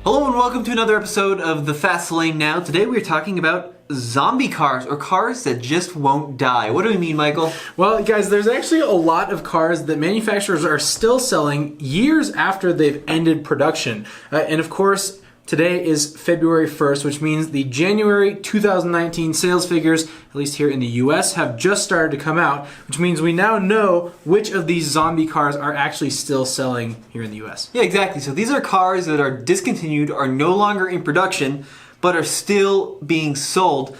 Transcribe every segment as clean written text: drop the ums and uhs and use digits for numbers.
Hello and welcome to another episode of the Fast Lane Now. Today we're talking about zombie cars, or cars that just won't die. What do we mean, Michael? Well, guys, there's actually a lot of cars that manufacturers are still selling years after they've ended production. And of course, today is February 1st, which means the January 2019 sales figures, at least here in the US, have just started to come out, which means we now know which of these zombie cars are actually still selling here in the US. Yeah, exactly. So these are cars that are discontinued, are no longer in production, but are still being sold.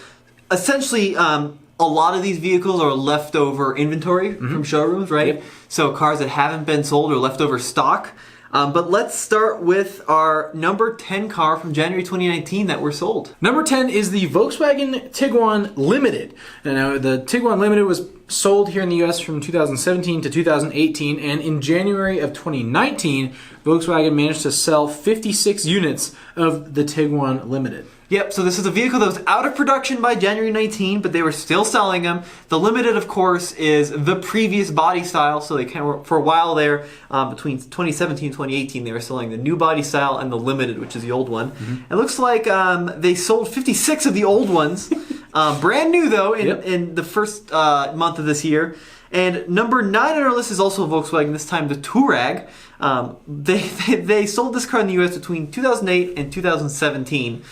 Essentially, a lot of these vehicles are leftover inventory from showrooms, right? Yep. So cars that haven't been sold or leftover stock. But let's start with our number 10 car from January 2019 that were sold. Number 10 is the Volkswagen Tiguan Limited. Now, the Tiguan Limited was sold here in the US from 2017 to 2018, and in January of 2019, Volkswagen managed to sell 56 units of the Tiguan Limited. Yep, so this is a vehicle that was out of production by January 19, but they were still selling them. The Limited, of course, is the previous body style, so they kind of, for a while there, between 2017 and 2018, they were selling the new body style and the Limited, which is the old one. It looks like they sold 56 of the old ones, brand new though, in the first month of this year. And number 9 on our list is also Volkswagen, this time the Touareg. They sold this car in the US between 2008 and 2017.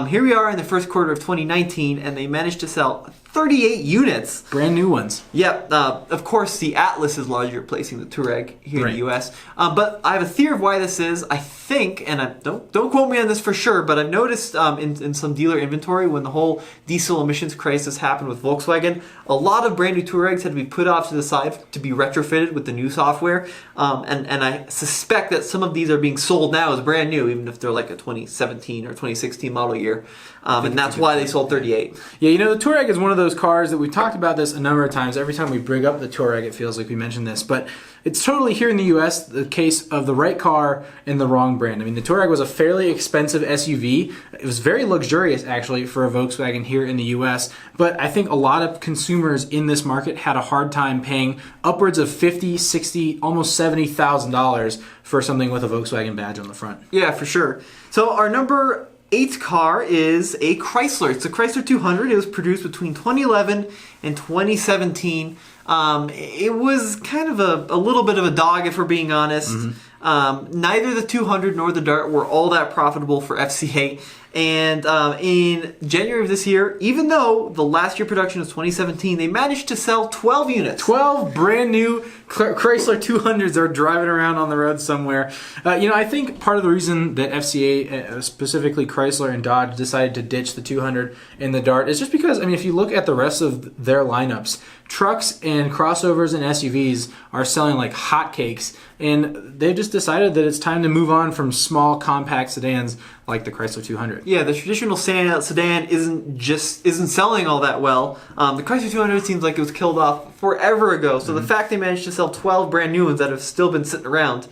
Here we are in the first quarter of 2019, and they managed to sell 38 units. Brand new ones. Yep. Of course, the Atlas is largely replacing the Touareg here in the US. But I have a theory of why this is. I think, and don't quote me on this for sure, but I've noticed in some dealer inventory when the whole diesel emissions crisis happened with Volkswagen, a lot of brand new Touaregs had to be put off to the side to be retrofitted with the new software. And I suspect that some of these are being sold now as brand new, even if they're like a 2017 or 2016 model year. And that's why they sold 38. Yeah, you know, the Touareg is one of those cars that we've talked about this a number of times. Every time we bring up the Touareg, it feels like we mention this. But it's totally here in the US the case of the right car and the wrong brand. I mean, the Touareg was a fairly expensive SUV. It was very luxurious, actually, for a Volkswagen here in the US. But I think a lot of consumers in this market had a hard time paying upwards of $50,000, $60,000, almost $70,000 for something with a Volkswagen badge on the front. Yeah, for sure. So our number 8 car is a Chrysler. It's a Chrysler 200. It was produced between 2011 and 2017. It was kind of a little bit of a dog, if we're being honest. Neither the 200 nor the Dart were all that profitable for FCA. And in January of this year, even though the last year production was 2017, they managed to sell 12 units. 12 brand new Chrysler 200s are driving around on the road somewhere. You know, I think part of the reason that FCA, specifically Chrysler and Dodge, decided to ditch the 200 and the Dart is just because, I mean, if you look at the rest of their lineups, trucks and crossovers and SUVs are selling like hotcakes, and they just decided that it's time to move on from small compact sedans like the Chrysler 200. Yeah, the traditional sedan isn't selling all that well. The Chrysler 200 seems like it was killed off forever ago. So the fact they managed to sell 12 brand new ones that have still been sitting around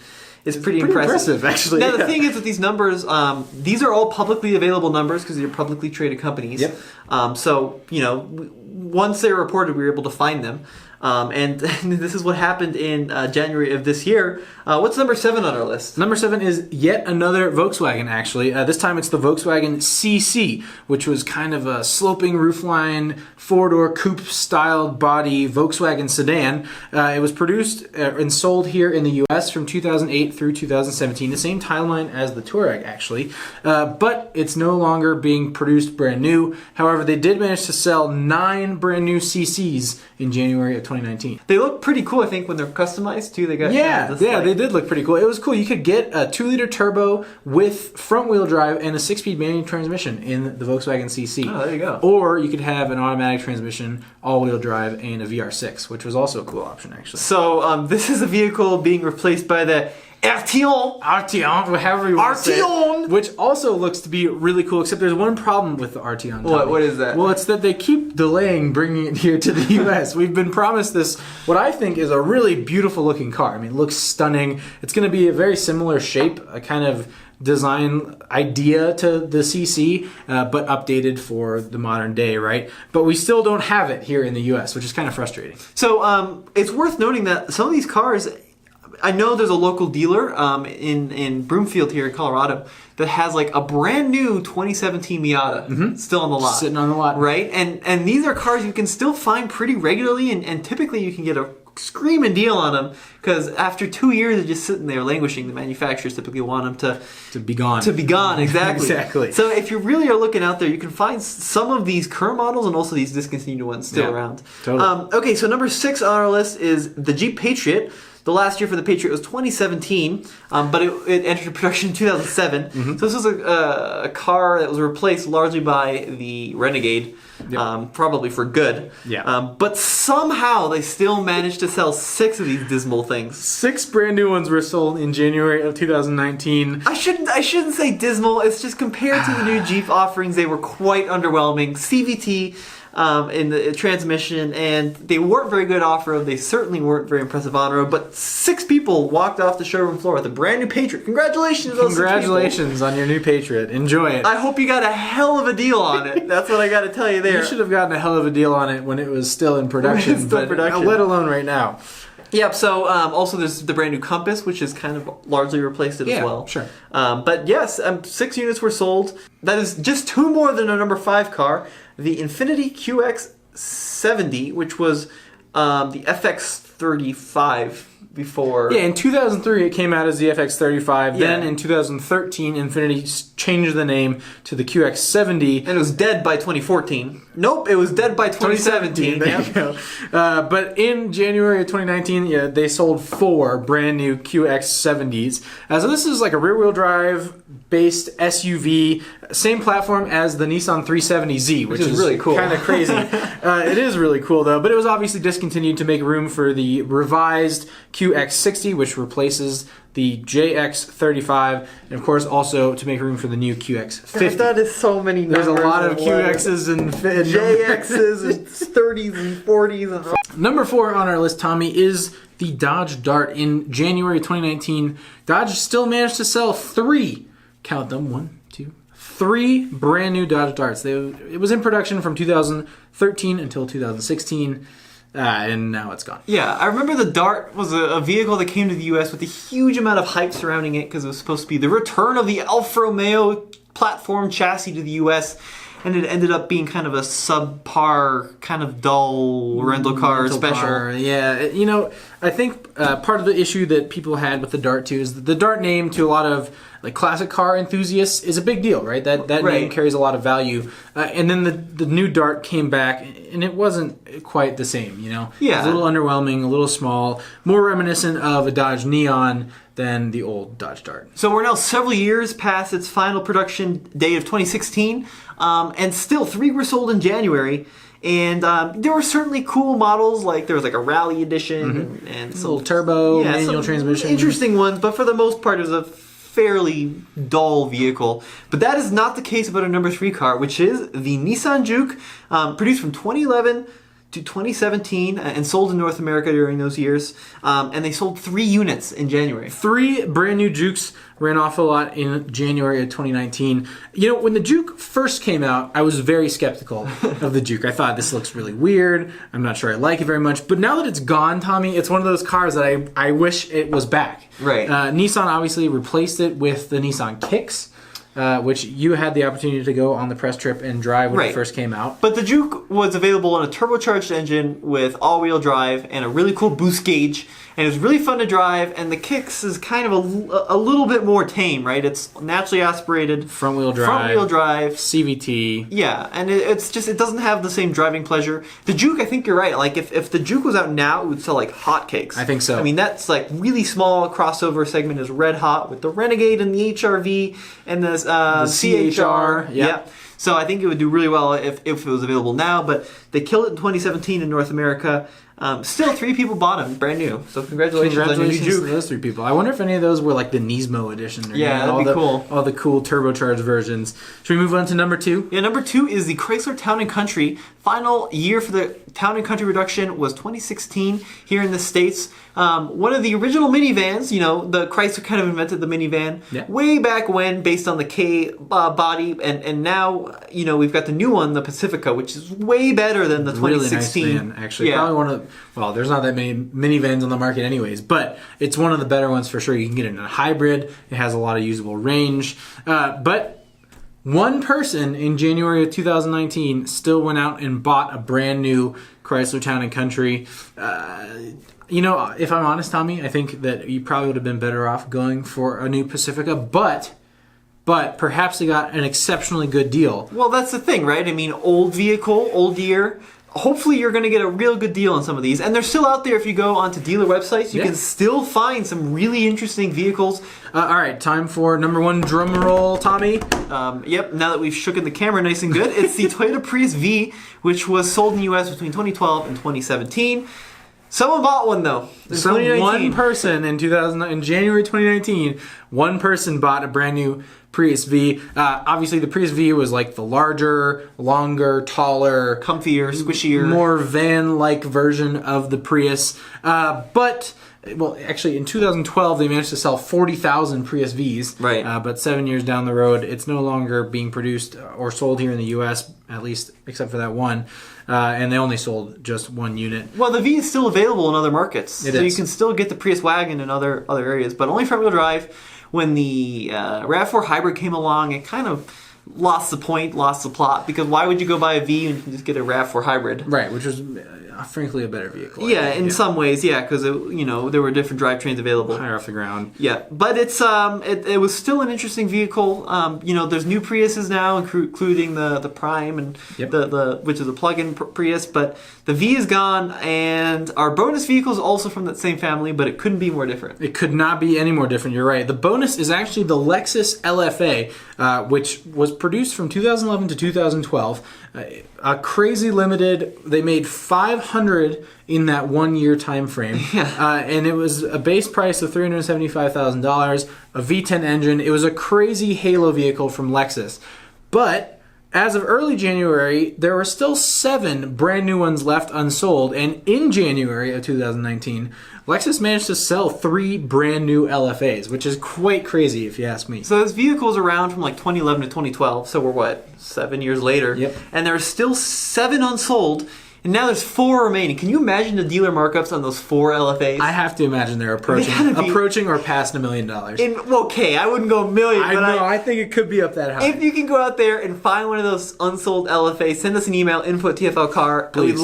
is pretty impressive, actually. Now, the thing is with these numbers, these are all publicly available numbers because they're publicly traded companies. Yep. So, you know, once they were reported, we were able to find them. And this is what happened in January of this year. What's number 7 on our list? Number 7 is yet another Volkswagen, actually. This time it's the Volkswagen CC, which was kind of a sloping roofline, 4-door coupe-styled body Volkswagen sedan. It was produced and sold here in the US from 2008 through 2017, the same timeline as the Touareg, actually. But it's no longer being produced brand new. However, they did manage to sell 9 brand new CCs in January of 2019. They look pretty cool, I think, when they're customized too. They got they did look pretty cool. It was cool. You could get a 2-liter turbo with front-wheel drive and a 6-speed manual transmission in the Volkswagen CC. Oh, there you go. Or you could have an automatic transmission, all-wheel drive, and a VR6, which was also a cool option, actually. So this is a vehicle being replaced by the Arteon, however you want to say it, which also looks to be really cool, except there's one problem with the Arteon. What is that? Well, it's that they keep delaying bringing it here to the US. We've been promised this, what I think is a really beautiful looking car. I mean, it looks stunning. It's going to be a very similar shape, a kind of design idea to the CC, but updated for the modern day, right? But we still don't have it here in the US, which is kind of frustrating. So it's worth noting that some of these cars, I know there's a local dealer in Broomfield here in Colorado that has like a brand new 2017 Miata still on the lot. Sitting on the lot. Right? And these are cars you can still find pretty regularly, and typically you can get a screaming deal on them because after 2 years of just sitting there languishing, the manufacturers typically want them to be gone. To be gone, exactly. Exactly. So if you really are looking out there, you can find some of these current models and also these discontinued ones still around. Totally. Okay, so number 6 on our list is the Jeep Patriot. The last year for the Patriot was 2017, but it entered production in 2007. So this was a car that was replaced largely by the Renegade, probably for good. Yeah. But somehow they still managed to sell 6 of these dismal things. 6 brand new ones were sold in January of 2019. I shouldn't say dismal. It's just compared to the new Jeep offerings, they were quite underwhelming. CVT. In the transmission, and they weren't very good off-road. They certainly weren't very impressive on-road, but 6 people walked off the showroom floor with a brand new Patriot. Congratulations, those 6 people. Congratulations on your new Patriot. Enjoy it. I hope you got a hell of a deal on it. That's what I got to tell you there. You should have gotten a hell of a deal on it when it was still in production, let alone right now. Yep, so also there's the brand new Compass, which has kind of largely replaced it as well. Sure. But yes, 6 units were sold. That is just 2 more than a number 5 car. The Infiniti QX70, which was the FX35 before. Yeah, in 2003 it came out as the FX35. Yeah. Then in 2013, Infiniti changed the name to the QX70. And it was dead by 2014. Nope, it was dead by 2017. There you go. But in January of 2019, they sold 4 brand new QX70s. So this is like a rear-wheel drive based SUV, same platform as the Nissan 370Z, which is really cool. Kind of crazy. It is really cool though, but it was obviously discontinued to make room for the revised QX60, which replaces the JX35, and of course also to make room for the new QX50. God, that is so many numbers. There's a lot of QXs and JXs and 30s and 40s. And Number 4 on our list, Tommy, is the Dodge Dart. In January 2019, Dodge still managed to sell 3, count them, 1, 2, 3 brand new Dodge Darts. It was in production from 2013 until 2016. And now it's gone. Yeah, I remember the Dart was a vehicle that came to the U.S. with a huge amount of hype surrounding it because it was supposed to be the return of the Alfa Romeo platform chassis to the U.S., and it ended up being kind of a subpar, kind of dull rental car special. Yeah, I think part of the issue that people had with the Dart too is that the Dart name to a lot of like classic car enthusiasts is a big deal, right? That name carries a lot of value. And then the new Dart came back, and it wasn't quite the same, Yeah. It was a little underwhelming, a little small, more reminiscent of a Dodge Neon than the old Dodge Dart. So we're now several years past its final production date of 2016, and still 3 were sold in January. And there were certainly cool models, like there was like a rally edition and some little turbo, manual transmission. Interesting ones, but for the most part it was a fairly dull vehicle. But that is not the case about a number 3 car, which is the Nissan Juke, produced from 2011 to 2017 and sold in North America during those years. And they sold 3 units in January. 3 brand new Jukes ran off a lot in January of 2019. When the Juke first came out, I was very skeptical of the Juke. I thought this looks really weird. I'm not sure I like it very much. But now that it's gone, Tommy, it's one of those cars that I wish it was back. Right. Nissan obviously replaced it with the Nissan Kicks, which you had the opportunity to go on the press trip and drive when it first came out. But the Juke was available on a turbocharged engine with all-wheel drive and a really cool boost gauge, and it was really fun to drive, and the Kicks is kind of a little bit more tame, right? It's naturally aspirated. Front-wheel drive. CVT. Yeah, and it doesn't have the same driving pleasure. The Juke, I think you're right. Like, if the Juke was out now, it would sell like hotcakes. I think so. I mean, that's like really small crossover segment is red hot with the Renegade and the HR-V and the CHR. Yeah. So I think it would do really well if it was available now, but they killed it in 2017 in North America. Still, 3 people bought them, brand new. So congratulations on your new Juke. To those 3 people. I wonder if any of those were like the Nismo edition. Or that'd be cool. All the cool turbocharged versions. Should we move on to number 2? Yeah, number 2 is the Chrysler Town & Country final year for the town and country reduction was 2016 here in the States. One of the original minivans, you know, the Chrysler kind of invented the minivan way back when based on the K body. And now, you know, we've got the new one, the Pacifica, which is way better than the 2016. Really nice van, actually. Probably one of the, well, there's not that many minivans on the market anyways, but it's one of the better ones for sure. You can get it in a hybrid. It has a lot of usable range. But one person in January of 2019 still went out and bought a brand new Chrysler Town and Country. You know, if I'm honest, Tommy, I think that you probably would have been better off going for a new Pacifica, but perhaps they got an exceptionally good deal. Well, that's the thing, right? I mean, old vehicle, old year. Hopefully you're going to get a real good deal on some of these. And they're still out there if you go onto dealer websites. You can still find some really interesting vehicles. All right, time for number one drum roll, Tommy. Yep, now that we've shooken the camera nice and good, it's the Toyota Prius V, which was sold in the U.S. between 2012 and 2017. Someone bought one, though. So one person in January 2019, one person bought a brand new Prius V. Obviously, the Prius V was like the larger, longer, taller, comfier, squishier, more van-like version of the Prius. But well, actually, in 2012, they managed to sell 40,000 Prius Vs. Right. But 7 years down the road, it's no longer being produced or sold here in the U.S., at least except for that one. And they only sold just one unit. Well, the V is still available in other markets. So you can still get the Prius wagon in other areas, but only front-wheel drive. When the RAV4 Hybrid came along, it kind of lost the point, lost the plot, because why would you go buy a V when you can just get a RAV4 Hybrid? Right, which was frankly a better vehicle. Yeah, in some ways, yeah, because you know there were different drivetrains available. Higher off the ground. Yeah, but it's it was still an interesting vehicle. You know, there's new Priuses now, including the Prime and the which is a plug-in Prius. But the V is gone, and our bonus vehicle is also from that same family, but it couldn't be more different. It could not be any more different. You're right. The bonus is actually the Lexus LFA, which was produced from 2011 to 2012. A crazy limited. They made 500 in that 1 year time frame. And it was a base price of $375,000, a V10 engine. It was a crazy halo vehicle from Lexus. But as of early January, there were still 7 brand new ones left unsold. And in January of 2019, Lexus managed to sell 3 brand new LFAs, which is quite crazy if you ask me. So this vehicle's around from like 2011 to 2012, so we're what, 7 years later? Yep. And there are still 7 unsold, and now there's 4 remaining. Can you imagine the dealer markups on those 4 LFAs? I have to imagine they're approaching or past $1 million. Okay, I wouldn't go a million, but I think it could be up that high. If you can go out there and find one of those unsold LFAs, send us an email, info@TFLcar. We'd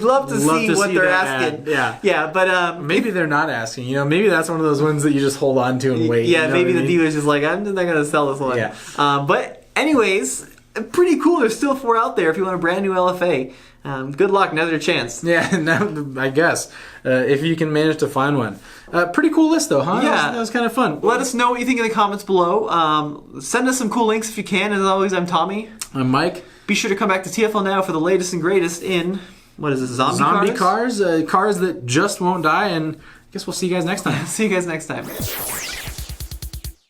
love to see what they're asking. Yeah, but maybe they're not asking. You know, maybe that's one of those ones that you just hold on to and wait. Yeah, you know maybe the dealer's just like, I'm not going to sell this one. Yeah. But anyways, pretty cool. There's still 4 out there if you want a brand new LFA. Good luck. Now's your chance. Yeah, now, I guess. If you can manage to find one. Pretty cool list, though, huh? Yeah. That was kind of fun. Let us know what you think in the comments below. Send us some cool links if you can. As always, I'm Tommy. I'm Mike. Be sure to come back to TFLnow for the latest and greatest in, what is this, zombie cars? Cars that just won't die. And I guess we'll see you guys next time. See you guys next time.